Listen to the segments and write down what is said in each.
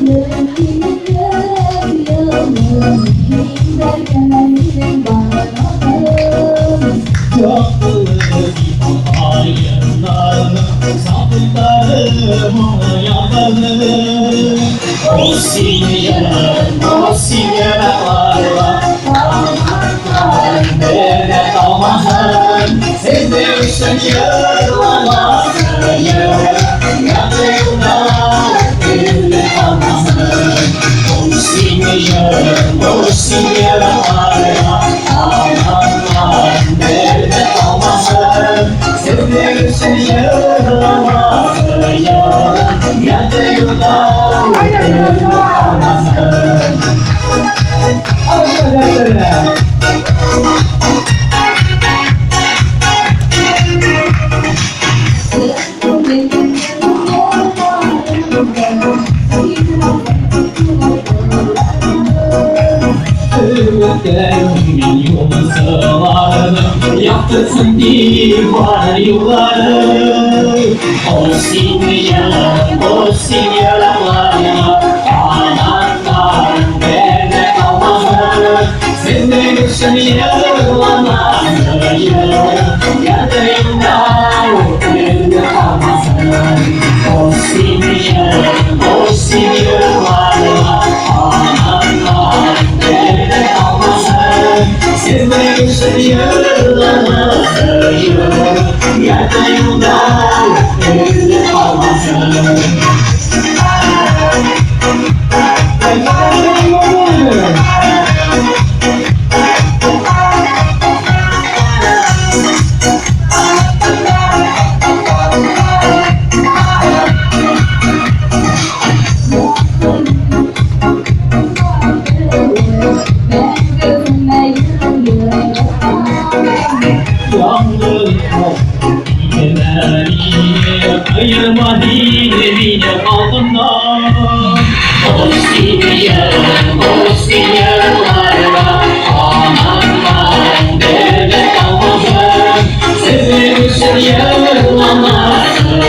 O sinyal varla aman nerede kalmasın sevdiğin yıllamazsın yanında birlik kalmasın o sinyal varla aman nerede kalmasın sevdiğin yıllamazsın yanında Milyon sığlarını yaktırsın divan yolları. O sinyal ağlarına anahtar nerede kalmasın senin için yıllamazsın yanında nerede kalmasın o sinyal ağlarına anahtar nerede kalmasın senin için yıllamazsın yanında nerede kalmasın. Ayırma diline altından o sinyal varla aman nerede kalmasın senin için yıllamazsın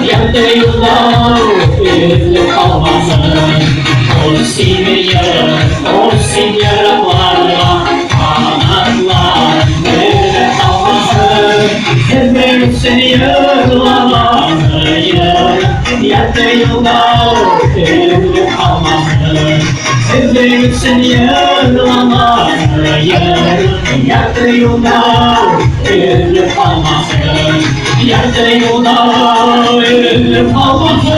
yerde yıllar birlik kalmasın o sinyal varla aman nerede kalmasın senin için yıllamazsın yerde yıllar birlik kalmasın senin için yıllamazsın yerde yıllar birlik kalmasın yerde yıllar birlik kalmasın.